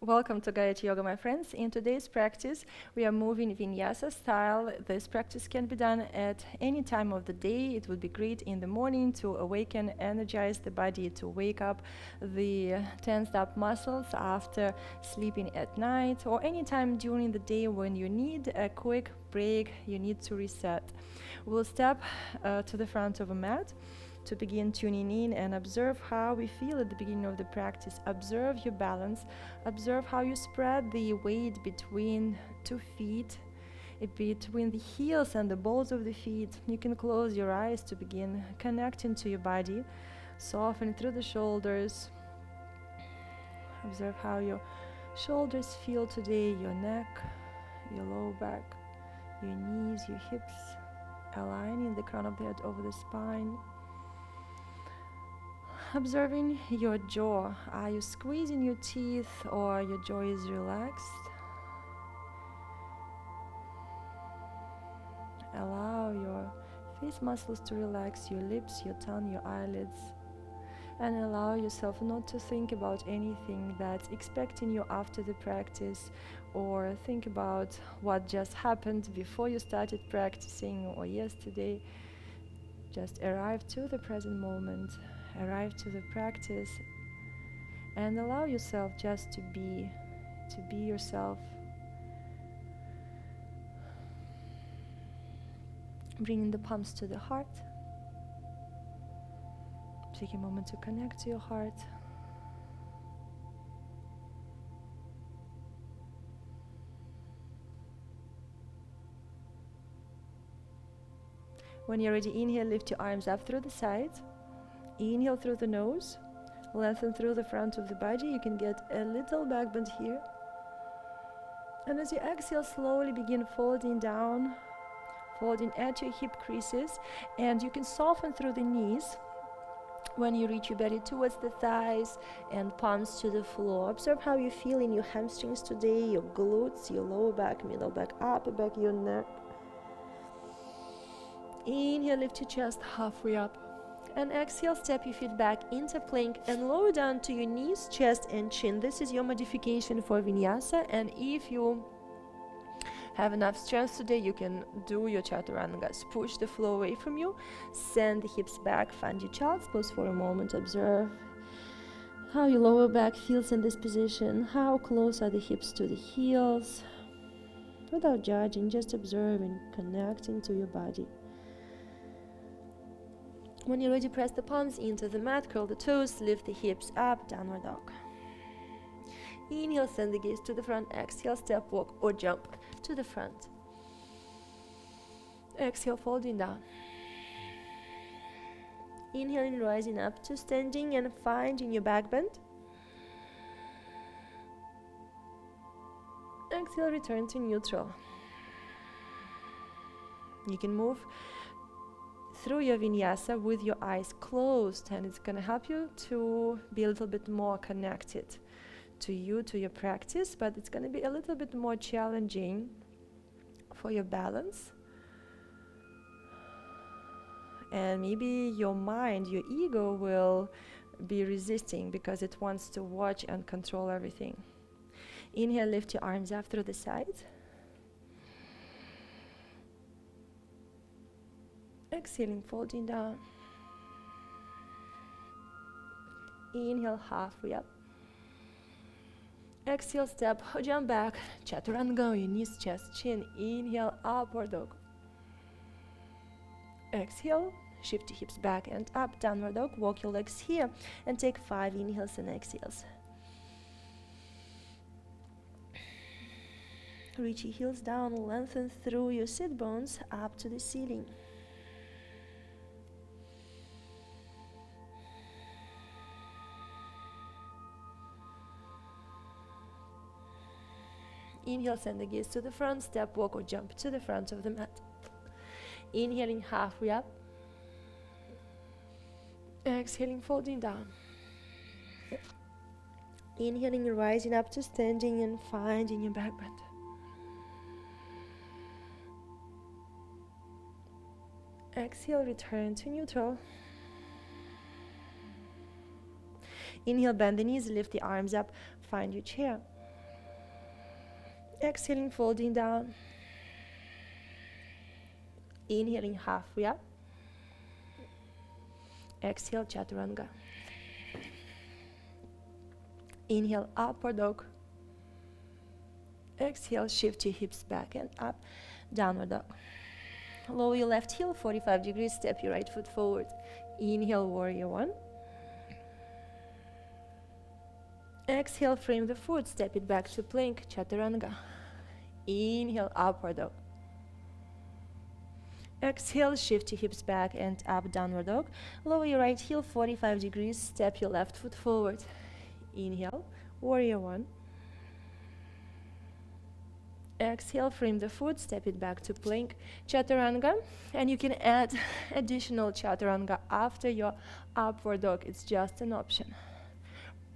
Welcome to Gayatri Yoga, my friends. In today's practice, we are moving vinyasa style. This practice can be done at any time of the day. It would be great in the morning to awaken, energize the body, to wake up the tensed up muscles after sleeping at night, or any time during the day when you need a quick break, you need to reset. We'll step to the front of a mat to begin tuning in and observe how we feel at the beginning of the practice. Observe your balance. Observe how you spread the weight between 2 feet, between the heels and the balls of the feet. You can close your eyes to begin connecting to your body. Soften through the shoulders. Observe how your shoulders feel today, your neck, your lower back, your knees, your hips, aligning the crown of the head over the spine. Observing your jaw. Are you squeezing your teeth or your jaw is relaxed? Allow your face muscles to relax, your lips, your tongue, your eyelids, and allow yourself not to think about anything that's expecting you after the practice, or think about what just happened before you started practicing or yesterday. Just arrive to the present moment. Arrive to the practice and allow yourself just to be yourself. Bringing the palms to the heart. Take a moment to connect to your heart. When you're ready, inhale, lift your arms up through the sides. Inhale through the nose, lengthen through the front of the body. You can get a little back bend here. And as you exhale, slowly begin folding down, folding at your hip creases. And you can soften through the knees when you reach your belly towards the thighs and palms to the floor. Observe how you feel in your hamstrings today, your glutes, your lower back, middle back, upper back, your neck. Inhale, lift your chest halfway up. And exhale, step your feet back into plank and lower down to your knees, chest and chin. This is your modification for vinyasa, and if you have enough strength today, you can do your chaturangas. Push the floor away from you, send the hips back, find your child's pose for a moment. Observe how your lower back feels in this position, how close are the hips to the heels. Without judging, just observing, connecting to your body. When you're ready, press the palms into the mat, curl the toes, lift the hips up, downward dog. Inhale, send the gaze to the front. Exhale, step, walk or jump to the front. Exhale, folding down. Inhaling, rising up to standing and finding your back bend. Exhale, return to neutral. You can move through your vinyasa with your eyes closed, and it's going to help you to be a little bit more connected to you, to your practice, but it's going to be a little bit more challenging for your balance. And maybe your mind, your ego will be resisting because it wants to watch and control everything. Inhale, lift your arms up through the sides. Exhaling, folding down. Inhale, halfway up. Exhale, step or jump back. Chaturanga, your knees, chest, chin. Inhale, upward dog. Exhale, shift your hips back and up, downward dog. Walk your legs here and take 5 inhales and exhales. Reach your heels down, lengthen through your sit bones up to the ceiling. Inhale, send the gaze to the front, step, walk or jump to the front of the mat. Inhaling, halfway up. Exhaling, folding down. Inhaling, rising up to standing and finding your back bend. Exhale, return to neutral. Inhale, bend the knees, lift the arms up, find your chair. Exhaling, folding down. Inhaling, halfway up. Exhale, chaturanga. Inhale, upward dog. Exhale, shift your hips back and up, downward dog. Lower your left heel, 45 degrees, step your right foot forward. Inhale, warrior one. Exhale, frame the foot, step it back to plank, chaturanga. Inhale, upward dog. Exhale, shift your hips back and up, downward dog. Lower your right heel, 45 degrees, step your left foot forward. Inhale, warrior one. Exhale, frame the foot, step it back to plank, chaturanga. And you can add additional chaturanga after your upward dog. It's just an option.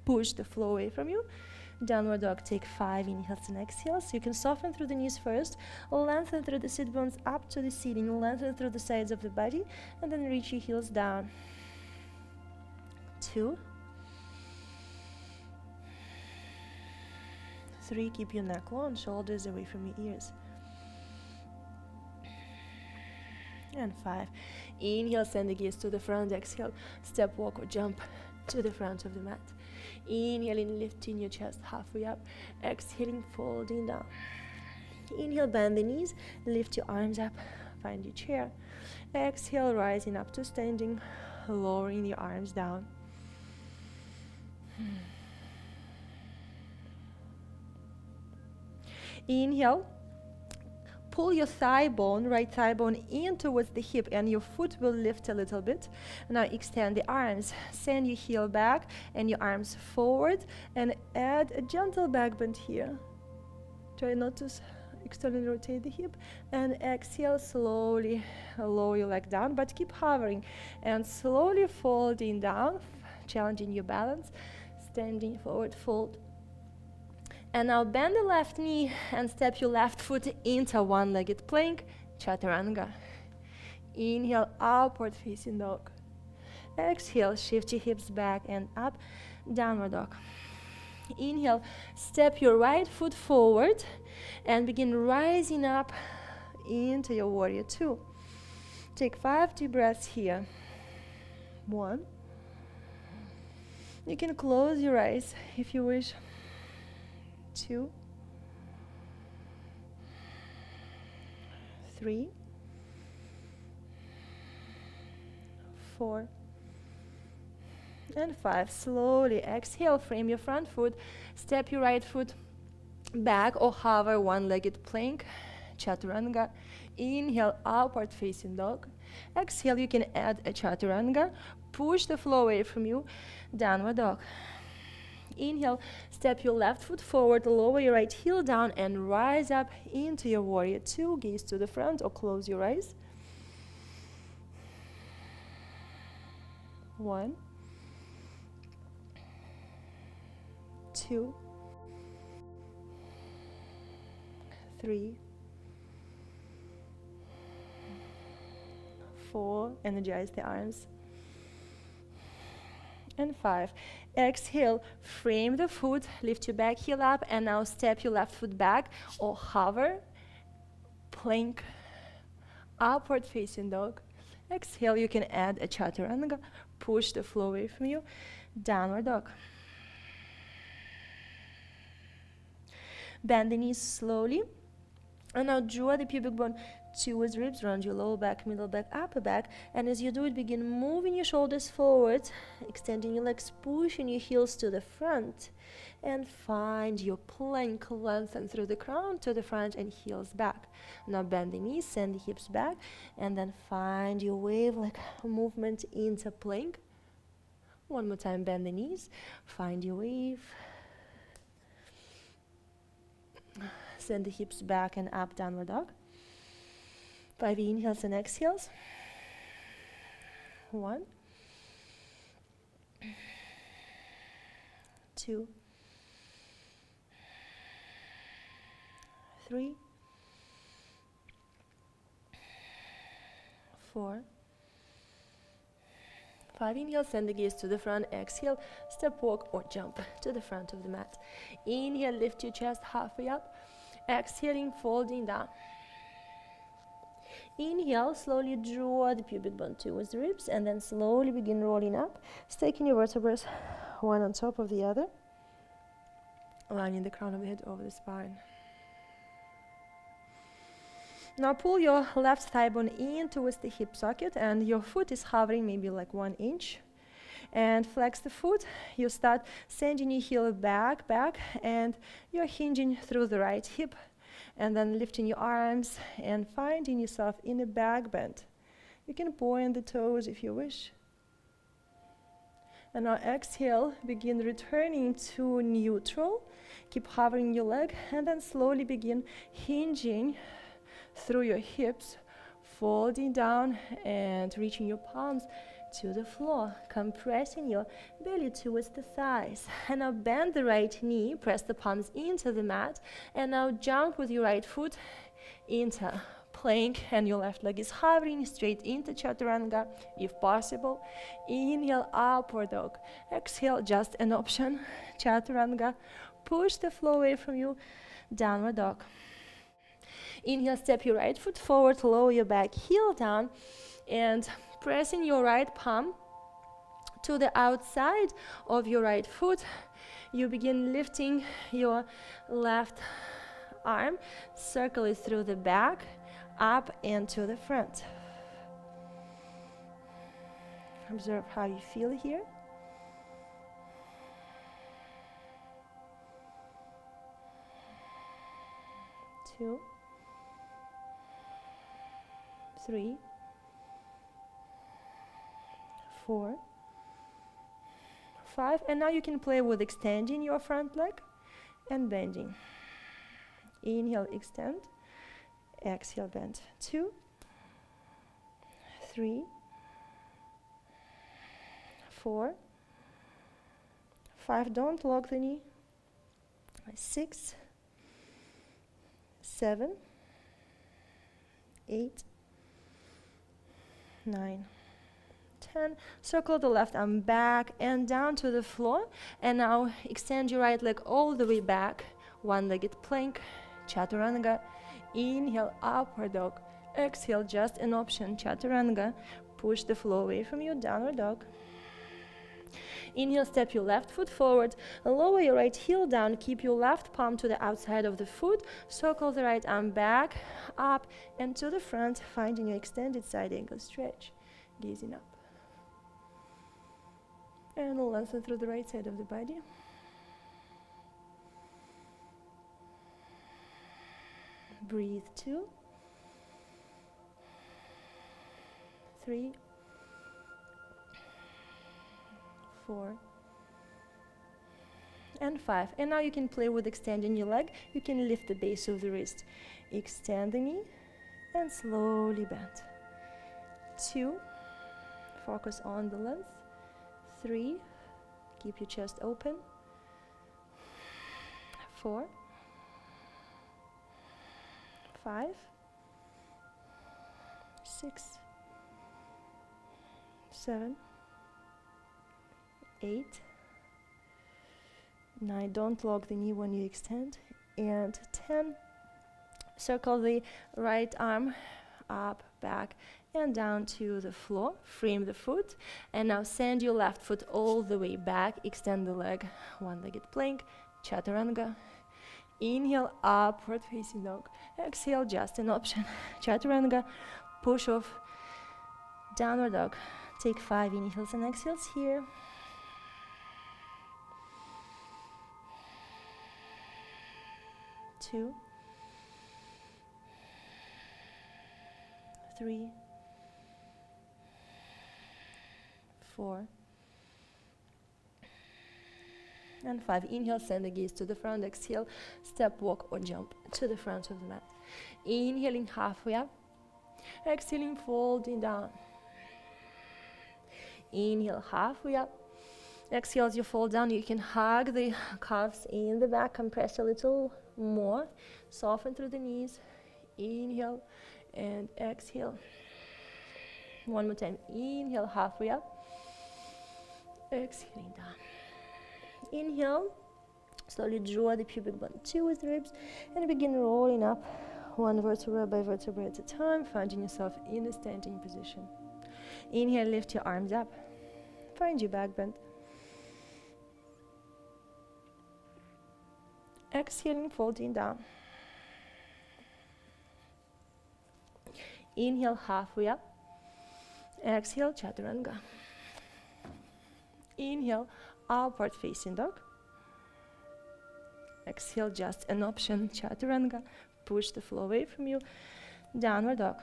Push the floor away from you. Downward dog, take 5 inhales and exhales. You can soften through the knees first, lengthen through the sit bones up to the ceiling, lengthen through the sides of the body, and then reach your heels down. 2, 3, keep your neck long, shoulders away from your ears. And 5, inhale, send the gaze to the front, exhale, step, walk or jump to the front of the mat. Inhaling, lifting your chest halfway up. Exhaling, folding down. Inhale, bend the knees, lift your arms up, find your chair. Exhale, rising up to standing, lowering your arms down. Inhale, pull your thigh bone, right thigh bone in towards the hip, and your foot will lift a little bit. Now extend the arms, send your heel back and your arms forward, and add a gentle back bend here. Try not to externally rotate the hip, and exhale, slowly lower your leg down, but keep hovering and slowly folding down, challenging your balance, standing forward, fold. And now bend the left knee and step your left foot into one-legged plank, chaturanga. Inhale, upward facing dog. Exhale, shift your hips back and up, downward dog. Inhale, step your right foot forward and begin rising up into your warrior two. Take 5 deep breaths here. 1. You can close your eyes if you wish. 2, 3, 4, and 5. Slowly exhale, frame your front foot, step your right foot back or hover one-legged plank, chaturanga. Inhale, upward facing dog. Exhale, you can add a chaturanga. Push the floor away from you, downward dog. Inhale, step your left foot forward, lower your right heel down and rise up into your warrior two. Gaze to the front or close your eyes. 1, 2, 3, 4. Energize the arms. And 5. Exhale, frame the foot, lift your back heel up, and now step your left foot back or hover, plank, upward facing dog. Exhale, you can add a chaturanga, push the floor away from you, downward dog. Bend the knees slowly, and now draw the pubic bone towards ribs, round your lower back, middle back, upper back, and as you do it, begin moving your shoulders forward, extending your legs, pushing your heels to the front, and find your plank, lengthen through the crown to the front and heels back. Now bend the knees, send the hips back, and then find your wave like movement into plank. One more time, bend the knees, find your wave, send the hips back and up, downward dog. 5 inhales and exhales. 1, 2, 3, 4, 5 inhales, send the gaze to the front, exhale, step, walk or jump to the front of the mat. Inhale, lift your chest halfway up. Exhaling, folding down. Inhale, slowly draw the pubic bone towards the ribs, and then slowly begin rolling up, staking your vertebrae one on top of the other, lining the crown of the head over the spine. Now pull your left thigh bone in towards the hip socket, and your foot is hovering maybe like 1 inch. And flex the foot. You start sending your heel back, and you're hinging through the right hip, and then lifting your arms and finding yourself in a back bend. You can point the toes if you wish. And now exhale, begin returning to neutral. Keep hovering your leg, and then slowly begin hinging through your hips, folding down and reaching your palms to the floor, compressing your belly towards the thighs. And now bend the right knee, press the palms into the mat, and now jump with your right foot into plank, and your left leg is hovering straight into chaturanga if possible. Inhale, upward dog. Exhale, just an option, chaturanga. Push the floor away from you, downward dog. Inhale, step your right foot forward, lower your back heel down, and pressing your right palm to the outside of your right foot, you begin lifting your left arm, circle it through the back, up and to the front. Observe how you feel here. Two, 3, 4, 5, and now you can play with extending your front leg and bending. Inhale, extend. Exhale, bend. 2, 3, 4, 5. Don't lock the knee. 6, 7, 8, 9, 10. Circle the left arm back and down to the floor. And now extend your right leg all the way back. One-legged plank, chaturanga. Inhale, upward dog. Exhale, just an option, chaturanga. Push the floor away from you, downward dog. Inhale, step your left foot forward, lower your right heel down, keep your left palm to the outside of the foot, circle the right arm back, up and to the front, finding your extended side angle stretch, gazing up. And lengthen through the right side of the body. Breathe. 2, 3, 4, and 5. And now you can play with extending your leg. You can lift the base of the wrist. Extend the knee and slowly bend. 2, focus on the length. 3, keep your chest open. 4, 5, 6, 7, 8, 9. Don't lock the knee when you extend. And 10. Circle the right arm up, back, and down to the floor. Frame the foot. And now send your left foot all the way back. Extend the leg. One-legged plank. Chaturanga. Inhale, upward facing dog. Exhale, just an option. Chaturanga. Push off. Downward dog. Take 5 inhales and exhales here. 2, 3, 4, and 5. Inhale, send the gaze to the front. Exhale, step, walk, or jump to the front of the mat. Inhaling halfway up. Exhaling, folding down. Inhale, halfway up. Exhale, as you fall down, you can hug the calves in the back, compress a little more, soften through the knees. Inhale and exhale. One more time. Inhale, halfway up. Exhaling down. Inhale, Slowly draw the pubic bone towards the ribs and begin rolling up one vertebra by vertebra at a time, finding yourself in a standing position. Inhale, lift your arms up. Find your back bend. Exhaling, folding down. Inhale, halfway up. Exhale, chaturanga. Inhale, upward facing dog. Exhale, just an option, chaturanga. Push the floor away from you. Downward dog.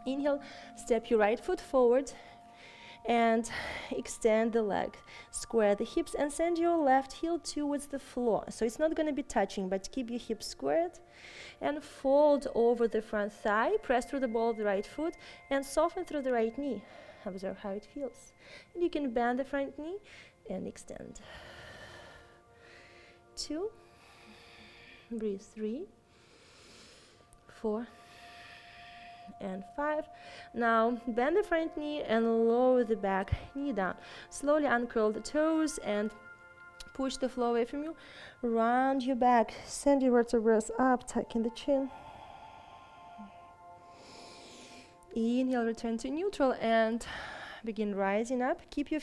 Inhale, step your right foot forward and extend the leg. Square the hips and send your left heel towards the floor. So it's not going to be touching, but keep your hips squared. And fold over the front thigh. Press through the ball of the right foot and soften through the right knee. Observe how it feels. And you can bend the front knee and extend. 2. Breathe. 3, 4, and 5. Now bend the front knee and lower the back knee down. Slowly uncurl the toes and push the floor away from you. Round your back, send your vertebrae up, tucking the chin. Inhale, return to neutral and begin rising up. Keep your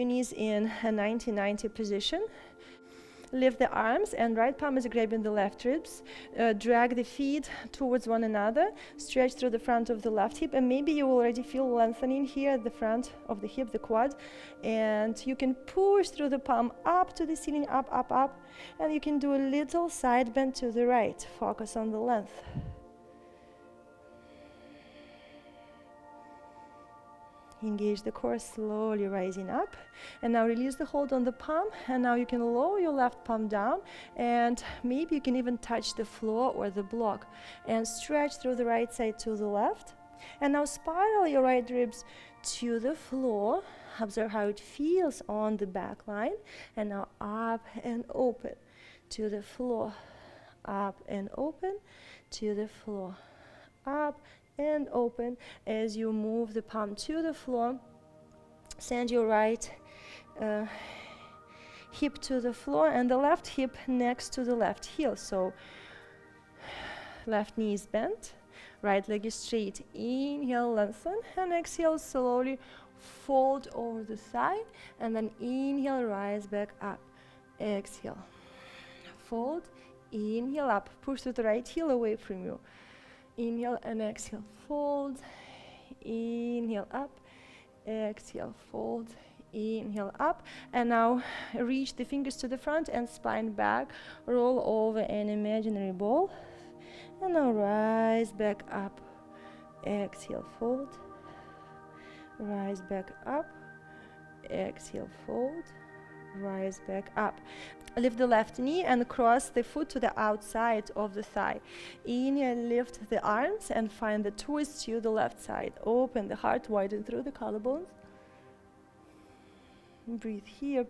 knees in a 90-90 position. Lift the arms and right palm is grabbing the left ribs. Drag the feet towards one another. Stretch through the front of the left hip, and maybe you already feel lengthening here at the front of the hip, the quad. And you can push through the palm up to the ceiling, up, up, up. And you can do a little side bend to the right. Focus on the length. Engage the core, slowly rising up. And now release the hold on the palm. And now you can lower your left palm down. And maybe you can even touch the floor or the block. And stretch through the right side to the left. And now spiral your right ribs to the floor. Observe how it feels on the back line. And now up and open to the floor. Up and open to the floor. Up and open. As you move the palm to the floor, send your right hip to the floor and the left hip next to the left heel. So left knee is bent, right leg is straight. Inhale, lengthen, and exhale, slowly fold over the side, and then inhale, rise back up. Exhale, fold, inhale up, push to the right heel away from you. Inhale and exhale, fold, inhale up, exhale, fold, inhale up. And now reach the fingers to the front and spine back, roll over an imaginary ball. And now rise back up, exhale, fold, rise back up, exhale, fold, rise back up. Lift the left knee and cross the foot to the outside of the thigh. Inhale, lift the arms and find the twist to the left side. Open the heart, widen through the collarbones. Breathe here.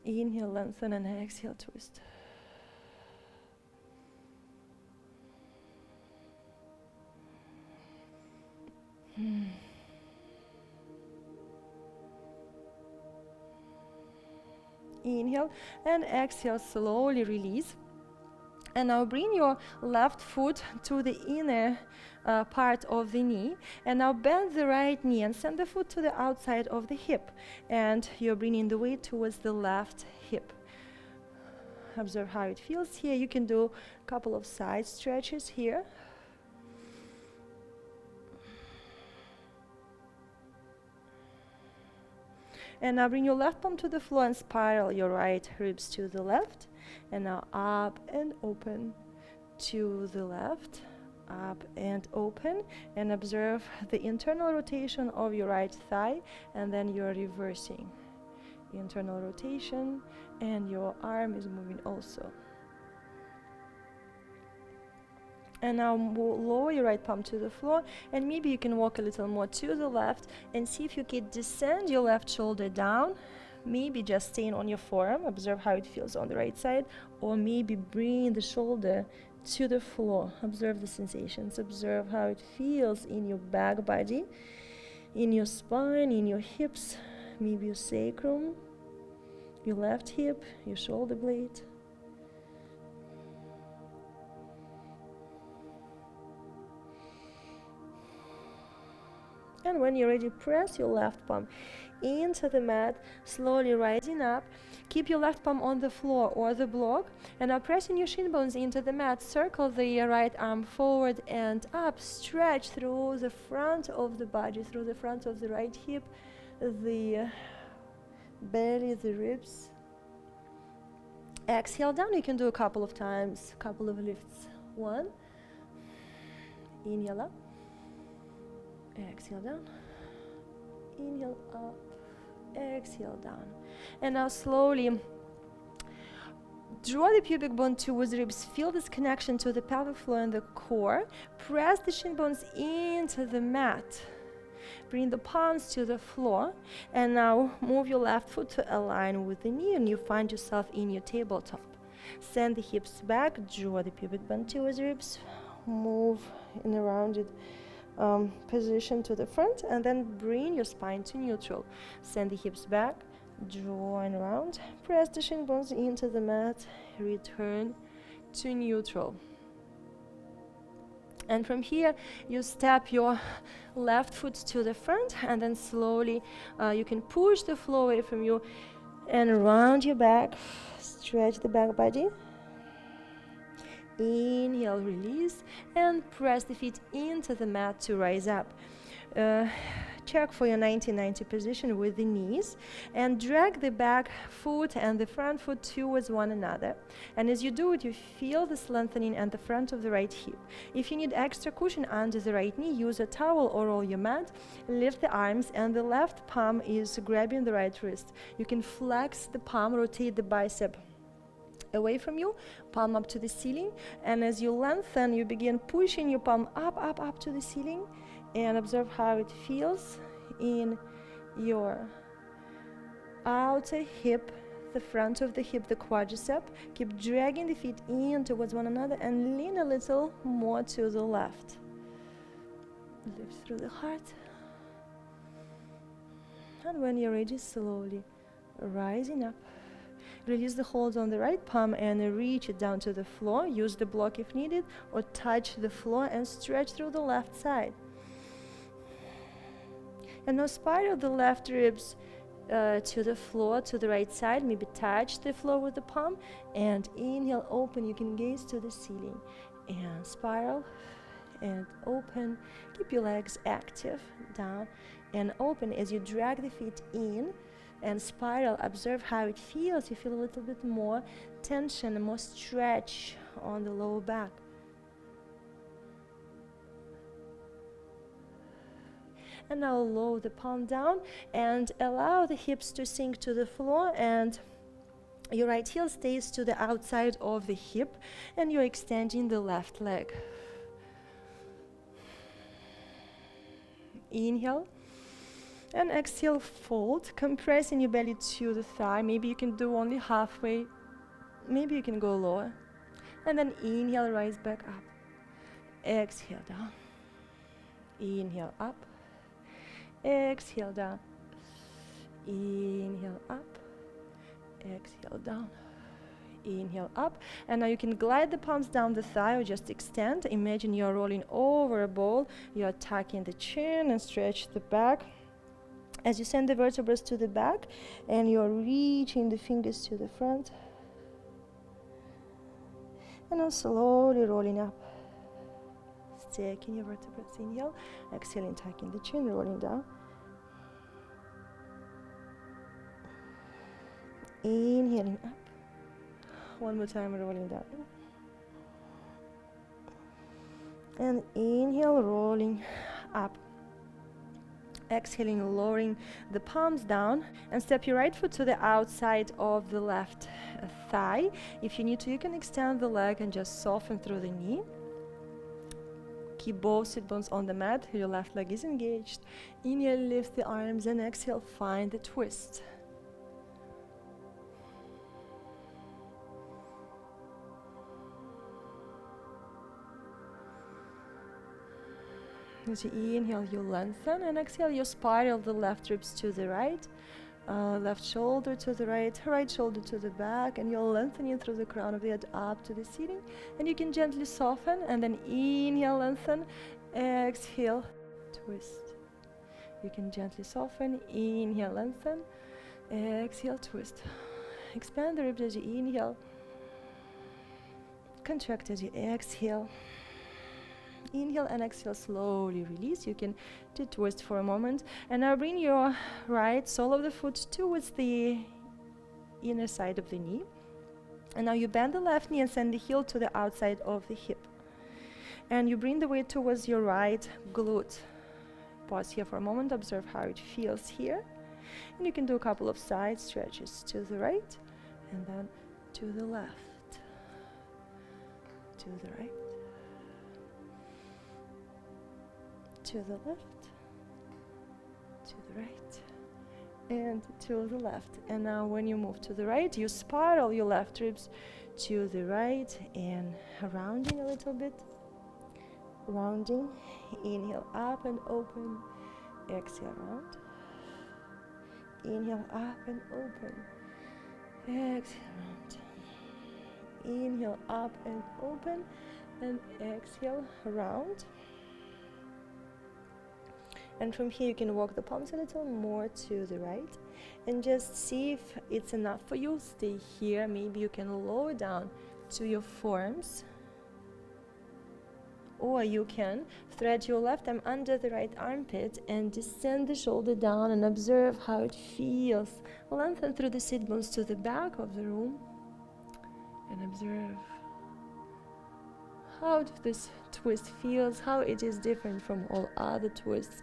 Inhale, lengthen, and exhale, twist. Inhale and exhale, slowly release. And now bring your left foot to the inner part of the knee. And now bend the right knee and send the foot to the outside of the hip. And you're bringing the weight towards the left hip. Observe how it feels here. You can do a couple of side stretches here. And now bring your left palm to the floor and spiral your right ribs to the left. And now up and open to the left, up and open. And observe the internal rotation of your right thigh. And then you're reversing. Internal rotation, and your arm is moving also. And now lower your right palm to the floor, and maybe you can walk a little more to the left and see if you can descend your left shoulder down, maybe just staying on your forearm. Observe how it feels on the right side, or maybe bring the shoulder to the floor. Observe the sensations. Observe how it feels in your back body, in your spine, in your hips. maybe your sacrum, your left hip, your shoulder blade. And when you're ready, press your left palm into the mat, slowly rising up. Keep your left palm on the floor or the block, and now pressing your shin bones into the mat. Circle the right arm forward and up. Stretch through the front of the body, through the front of the right hip, the belly, the ribs. Exhale down. You can do a couple of times, couple of lifts. 1. Inhale up. Exhale down. Inhale up. Exhale down. And now slowly draw the pubic bone towards ribs. Feel this connection to the pelvic floor and the core. Press the shin bones into the mat. Bring the palms to the floor. And now move your left foot to align with the knee, and you find yourself in your tabletop. Send the hips back. Draw the pubic bone towards ribs. Move in a rounded position to the front, and then bring your spine to neutral. Send the hips back, draw and round, press the shin bones into the mat, return to neutral. And from here, you step your left foot to the front, and then slowly you can push the floor away from you and round your back, stretch the back body. Inhale, release, and press the feet into the mat to rise up. Check for your 90-90 position with the knees, and drag the back foot and the front foot towards one another. And as you do it, you feel this lengthening at the front of the right hip. If you need extra cushion under the right knee, use a towel or roll your mat. Lift the arms, and the left palm is grabbing the right wrist. You can flex the palm, rotate the bicep away from you, palm up to the ceiling, and as you lengthen, you begin pushing your palm up to the ceiling, and observe how it feels in your outer hip, the front of the hip, the quadricep. Keep dragging the feet in towards one another and lean a little more to the left. Lift through the heart, and when you're ready, slowly rising up. Release the hold on the right palm and reach it down to the floor. Use the block if needed, or touch the floor and stretch through the left side. And now spiral the left ribs to the floor, to the right side. Maybe touch the floor with the palm, and inhale, open. You can gaze to the ceiling and spiral and open. Keep your legs active, down and open as you drag the feet in and spiral. Observe how it feels. You feel a little bit more tension and more stretch on the lower back. And now lower the palm down and allow the hips to sink to the floor, and your right heel stays to the outside of the hip, and you're extending the left leg. Inhale. And exhale, fold, compressing your belly to the thigh. Maybe you can do only halfway. Maybe you can go lower. And then inhale, rise back up. Exhale, down. Inhale, up. Exhale, down. Inhale, up. Exhale, down. Inhale, up. And now you can glide the palms down the thigh or just extend. Imagine you're rolling over a ball. You're tucking the chin and stretch the back. As you send the vertebrae to the back, and you're reaching the fingers to the front, and now slowly rolling up, stacking your vertebrae. Inhale, exhaling, tucking the chin, rolling down. Inhaling up. One more time, rolling down. And inhale, rolling up. Exhaling, lowering the palms down, and step your right foot to the outside of the left thigh. If you need to, you can extend the leg and just soften through the knee. Keep both sit bones on the mat. Your left leg is engaged. Inhale, lift the arms, and exhale, find the twist. As you inhale, you lengthen, and exhale, you spiral the left ribs to the right. Left shoulder to the right, right shoulder to the back, and you're lengthening through the crown of the head up to the seating. And you can gently soften, and then inhale, lengthen, exhale, twist. You can gently soften, inhale, lengthen, exhale, twist. Expand the ribs as you inhale, contract as you exhale. Inhale and exhale, slowly release. You can do twist for a moment. And now bring your right sole of the foot towards the inner side of the knee. And now you bend the left knee and send the heel to the outside of the hip. And you bring the weight towards your right glute. Pause here for a moment, observe how it feels here. And you can do a couple of side stretches to the right and then to the left, to the right, to the left, to the right, and to the left. And now when you move to the right, you spiral your left ribs to the right and rounding a little bit. Rounding, inhale up and open, exhale round. Inhale up and open, exhale round. Inhale up and open, and exhale round. And from here you can walk the palms a little more to the right and just see if it's enough for you. Stay here. Maybe you can lower down to your forearms, or you can thread your left arm under the right armpit and descend the shoulder down and observe how it feels. Lengthen through the sit bones to the back of the room and observe how this twist feels, how it is different from all other twists.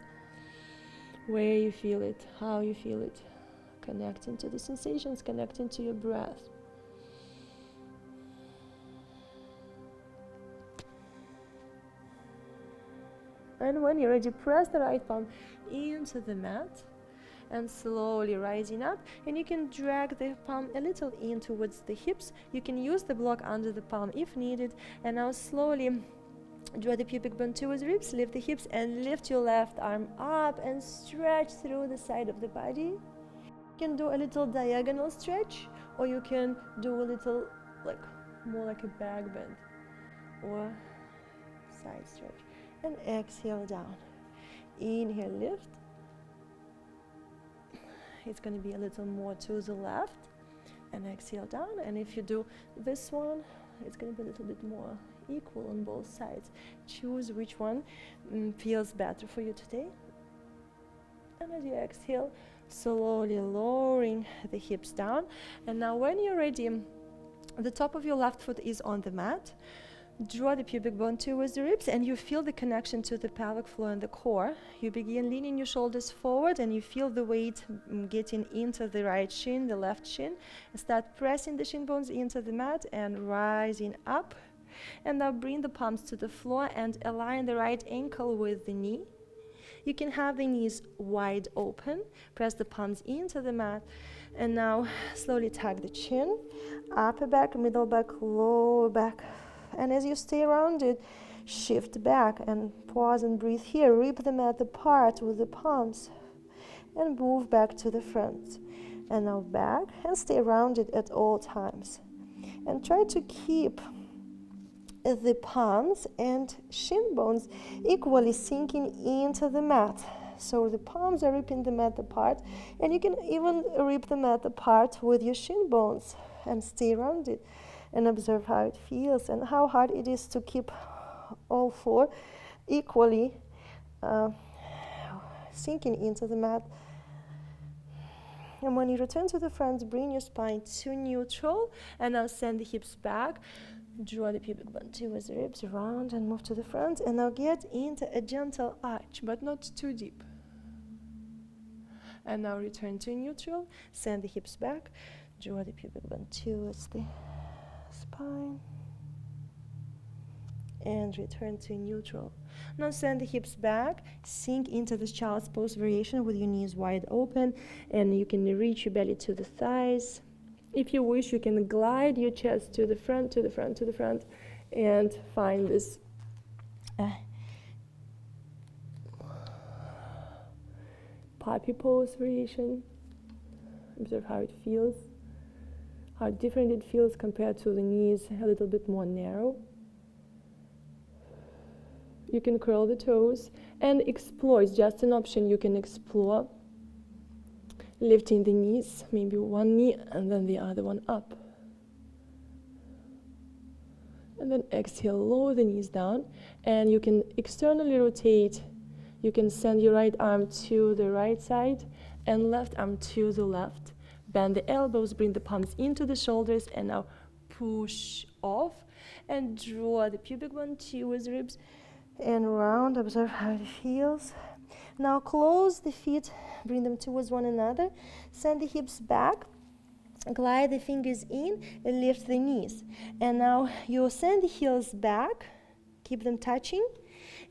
Where you feel it, how you feel it, connecting to the sensations, connecting to your breath. And when you're ready, press the right palm into the mat and slowly rising up. And you can drag the palm a little in towards the hips. You can use the block under the palm if needed. And now slowly draw the pubic bone towards ribs, lift the hips, and lift your left arm up and stretch through the side of the body. You can do a little diagonal stretch, or you can do a little more like a back bend or side stretch. And exhale down. Inhale, lift. It's going to be a little more to the left. And exhale down. And if you do this one, it's going to be a little bit more equal on both sides. Choose which one feels better for you today. And as you exhale, slowly lowering the hips down. And now when you're ready, the top of your left foot is on the mat. Draw the pubic bone towards the ribs and you feel the connection to the pelvic floor and the core. You begin leaning your shoulders forward and you feel the weight getting into the right shin, the left shin. And start pressing the shin bones into the mat and rising up. And now bring the palms to the floor and align the right ankle with the knee. You can have the knees wide open. Press the palms into the mat. And now slowly tuck the chin. Upper back, middle back, lower back. And as you stay rounded, shift back and pause and breathe here. Rip the mat apart with the palms and move back to the front. And now back and stay rounded at all times. And try to keep the palms and shin bones equally sinking into the mat. So the palms are ripping the mat apart, and you can even rip the mat apart with your shin bones and stay rounded. And observe how it feels and how hard it is to keep all four equally sinking into the mat. And when you return to the front, bring your spine to neutral and now send the hips back. Draw the pubic bone towards the ribs, round and move to the front. And now get into a gentle arch, but not too deep. And now return to neutral, send the hips back, draw the pubic bone towards the spine and return to neutral. Now send the hips back, sink into the child's pose variation with your knees wide open, and you can reach your belly to the thighs. If you wish, you can glide your chest to the front, to the front, to the front, and find this puppy pose variation. Observe how it feels, how different it feels compared to the knees, a little bit more narrow. You can curl the toes and explore. It's just an option. You can explore lifting the knees, maybe one knee and then the other one up. And then exhale, lower the knees down, and you can externally rotate. You can send your right arm to the right side and left arm to the left. Bend the elbows, bring the palms into the shoulders, and now push off and draw the pubic bone towards the ribs and round. Observe how it feels. Now close the feet, bring them towards one another, send the hips back, glide the fingers in and lift the knees. And now you'll send the heels back, keep them touching,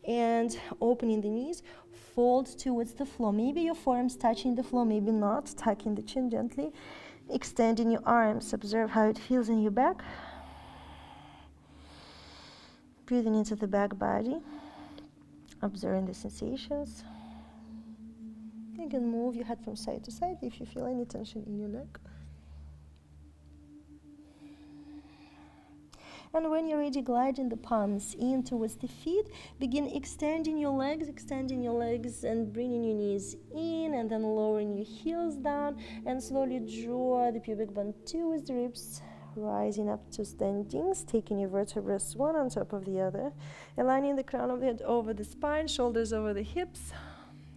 and opening the knees, fold towards the floor. Maybe your forearms touching the floor, maybe not. Tucking the chin gently, extending your arms. Observe how it feels in your back. Breathing into the back body, observing the sensations. You can move your head from side to side if you feel any tension in your neck. And when you're ready, gliding the palms in towards the feet, begin extending your legs and bringing your knees in, and then lowering your heels down, and slowly draw the pubic bone towards the ribs, rising up to standings, taking your vertebrae one on top of the other, aligning the crown of the head over the spine, shoulders over the hips,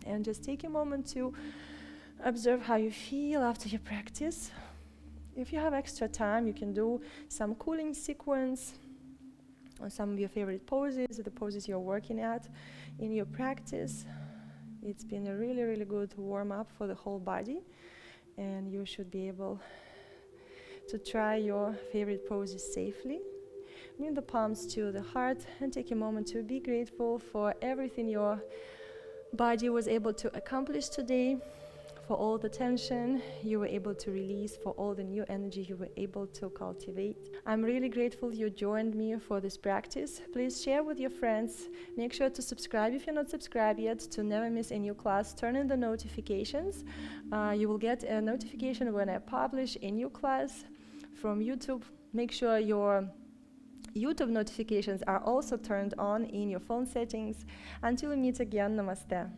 and just take a moment to observe how you feel after your practice. If you have extra time, you can do some cooling sequence on some of your favorite poses, the poses you're working at in your practice. It's been a really, really good warm-up for the whole body, and you should be able to try your favorite poses safely. Bring the palms to the heart and take a moment to be grateful for everything your body was able to accomplish today, for all the tension you were able to release, for all the new energy you were able to cultivate. I'm really grateful you joined me for this practice. Please share with your friends. Make sure to subscribe if you're not subscribed yet to never miss a new class. Turn on the notifications. You will get a notification when I publish a new class from YouTube. Make sure your YouTube notifications are also turned on in your phone settings. Until we meet again, namaste.